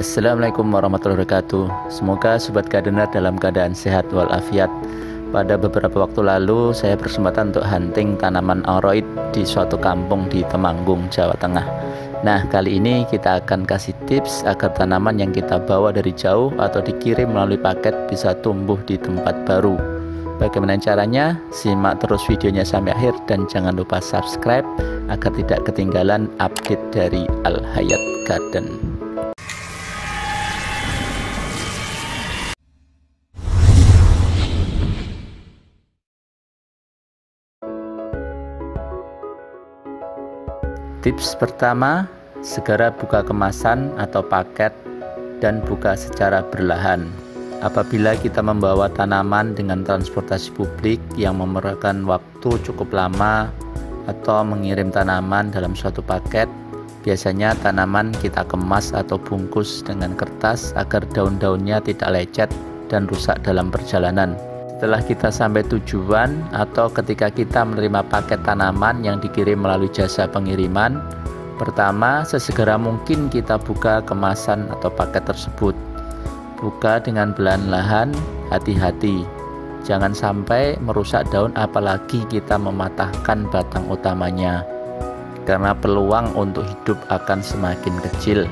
Assalamualaikum warahmatullahi wabarakatuh. Semoga Sobat Gardener dalam keadaan sehat walafiat. Pada beberapa waktu lalu saya berkesempatan untuk hunting tanaman auroid di suatu kampung di Temanggung, Jawa Tengah. Nah, kali ini kita akan kasih tips agar tanaman yang kita bawa dari jauh atau dikirim melalui paket bisa tumbuh di tempat baru. Bagaimana caranya? Simak terus videonya sampai akhir dan jangan lupa subscribe agar tidak ketinggalan update dari Al Hayat Garden. Tips pertama, segera buka kemasan atau paket dan buka secara berlahan. Apabila kita membawa tanaman dengan transportasi publik yang memerlukan waktu cukup lama atau mengirim tanaman dalam suatu paket, biasanya tanaman kita kemas atau bungkus dengan kertas agar daun-daunnya tidak lecet dan rusak dalam perjalanan. Setelah kita sampai tujuan atau ketika kita menerima paket tanaman yang dikirim melalui jasa pengiriman, pertama sesegera mungkin kita buka kemasan atau paket tersebut. Buka dengan perlahan-lahan, hati-hati. Jangan sampai merusak daun apalagi kita mematahkan batang utamanya, karena peluang untuk hidup akan semakin kecil.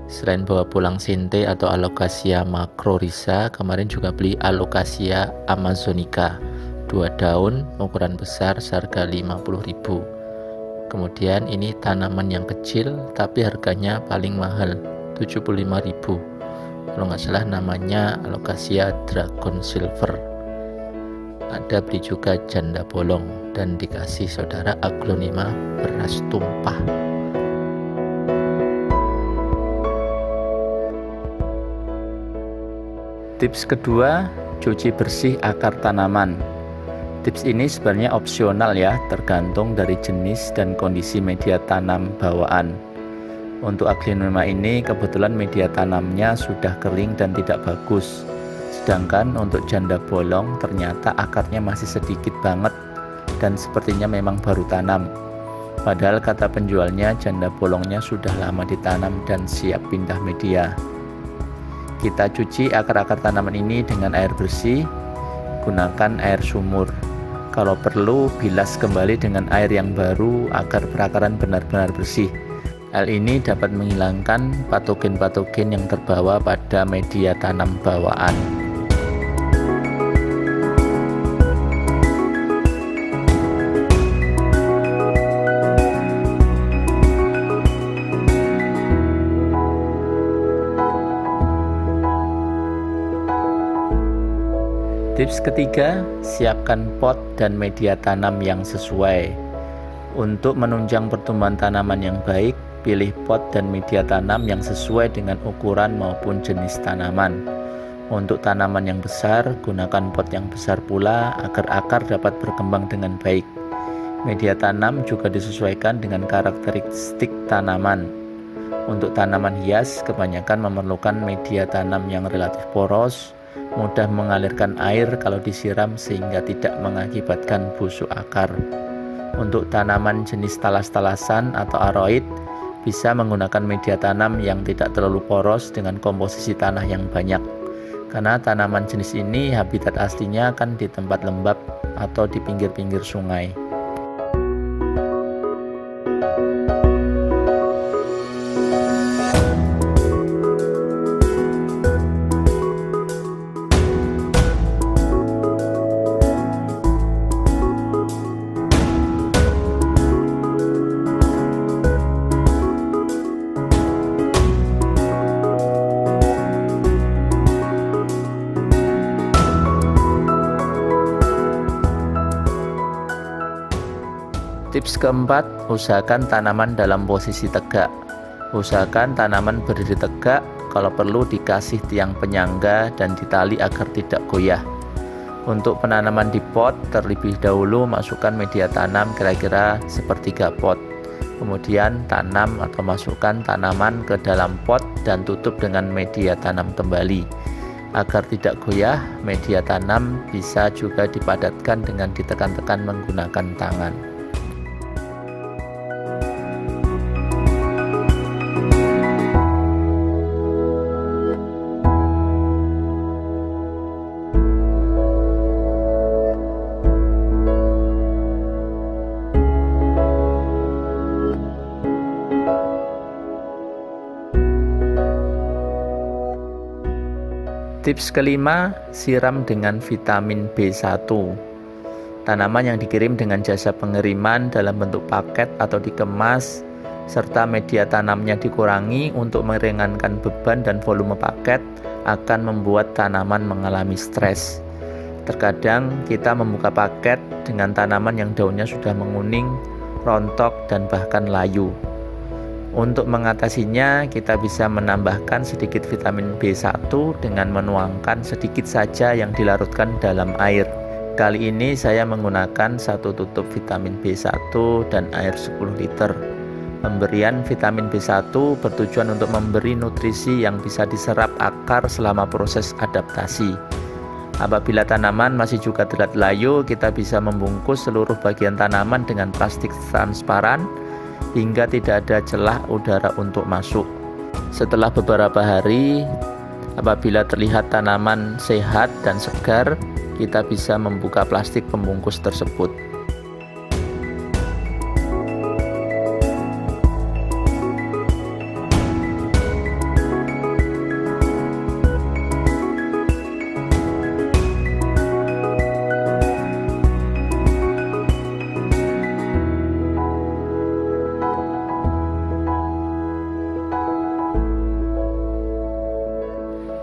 Selain bawa pulang sinte atau Alocasia macrorhiza, kemarin juga beli Alocasia amazonica 2 daun ukuran besar seharga 50.000. Kemudian ini tanaman yang kecil tapi harganya paling mahal 75.000. Kalau nggak salah namanya Alocasia dragon silver. Ada beli juga janda bolong dan dikasih saudara Aglonema beras tumpah. Tips kedua, cuci bersih akar tanaman. Tips ini sebenarnya opsional ya, tergantung dari jenis dan kondisi media tanam bawaan. Untuk Aglonema ini kebetulan media tanamnya sudah kering dan tidak bagus. Sedangkan untuk janda bolong ternyata akarnya masih sedikit banget dan sepertinya memang baru tanam. Padahal kata penjualnya janda bolongnya sudah lama ditanam dan siap pindah media. Kita cuci akar-akar tanaman ini dengan air bersih, gunakan air sumur. Kalau perlu, bilas kembali dengan air yang baru agar perakaran benar-benar bersih. Hal ini dapat menghilangkan patogen-patogen yang terbawa pada media tanam bawaan. Tips ketiga, siapkan pot dan media tanam yang sesuai. Untuk menunjang pertumbuhan tanaman yang baik, pilih pot dan media tanam yang sesuai dengan ukuran maupun jenis tanaman. Untuk tanaman yang besar, gunakan pot yang besar pula agar akar dapat berkembang dengan baik. Media tanam juga disesuaikan dengan karakteristik tanaman. Untuk tanaman hias, kebanyakan memerlukan media tanam yang relatif poros, mudah mengalirkan air kalau disiram sehingga tidak mengakibatkan busuk akar. Untuk tanaman jenis talas-talasan atau auroid, bisa menggunakan media tanam yang tidak terlalu poros dengan komposisi tanah yang banyak. Karena tanaman jenis ini habitat aslinya kan di tempat lembab atau di pinggir-pinggir sungai. Tips keempat, usahakan tanaman dalam posisi tegak. Usahakan tanaman berdiri tegak. kalau perlu dikasih tiang penyangga dan ditali agar tidak goyah. Untuk penanaman di pot, terlebih dahulu masukkan media tanam kira-kira sepertiga pot. Kemudian tanam atau masukkan tanaman ke dalam pot dan tutup dengan media tanam kembali. Agar tidak goyah, media tanam bisa juga dipadatkan dengan ditekan-tekan menggunakan tangan. Tips kelima, siram dengan vitamin B1. Tanaman yang dikirim dengan jasa pengiriman dalam bentuk paket atau dikemas, serta media tanamnya dikurangi untuk meringankan beban dan volume paket, akan membuat tanaman mengalami stres. Terkadang kita membuka paket dengan tanaman yang daunnya sudah menguning, rontok, dan bahkan layu. Untuk mengatasinya, kita bisa menambahkan sedikit vitamin B1 dengan menuangkan sedikit saja yang dilarutkan dalam air. Kali ini saya menggunakan 1 tutup vitamin B1 dan air 10 liter. Pemberian vitamin B1 bertujuan untuk memberi nutrisi yang bisa diserap akar selama proses adaptasi. Apabila tanaman masih juga terlihat layu, kita bisa membungkus seluruh bagian tanaman dengan plastik transparan hingga tidak ada celah udara untuk masuk. Setelah beberapa hari, apabila terlihat tanaman sehat dan segar, kita bisa membuka plastik pembungkus tersebut.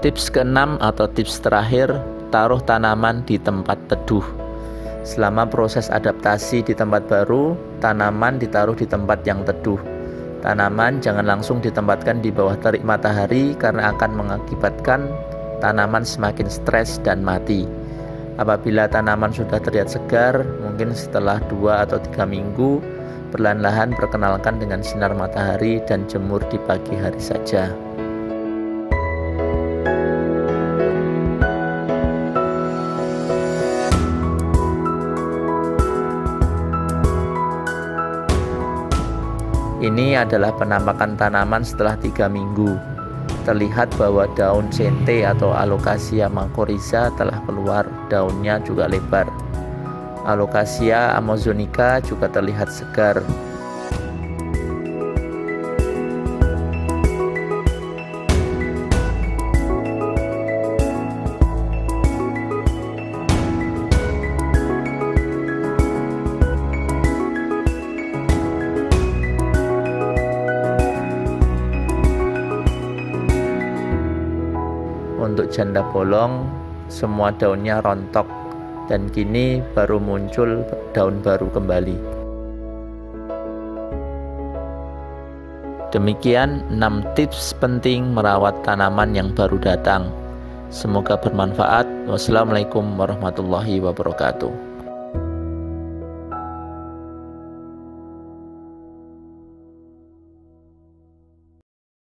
Tips keenam atau tips terakhir, taruh tanaman di tempat teduh. Selama proses adaptasi di tempat baru, tanaman ditaruh di tempat yang teduh. Tanaman jangan langsung ditempatkan di bawah terik matahari karena akan mengakibatkan tanaman semakin stres dan mati. Apabila tanaman sudah terlihat segar, mungkin setelah 2 atau 3 minggu, perlahan-lahan perkenalkan dengan sinar matahari dan jemur di pagi hari saja. Ini adalah penampakan tanaman setelah 3 minggu. Terlihat bahwa daun sente atau Alocasia mycorrhiza telah keluar, daunnya juga lebar. Alocasia amazonica juga terlihat segar. Untuk janda bolong, semua daunnya rontok dan kini baru muncul daun baru kembali. Demikian 6 tips penting merawat tanaman yang baru datang. Semoga bermanfaat. Wassalamualaikum warahmatullahi wabarakatuh.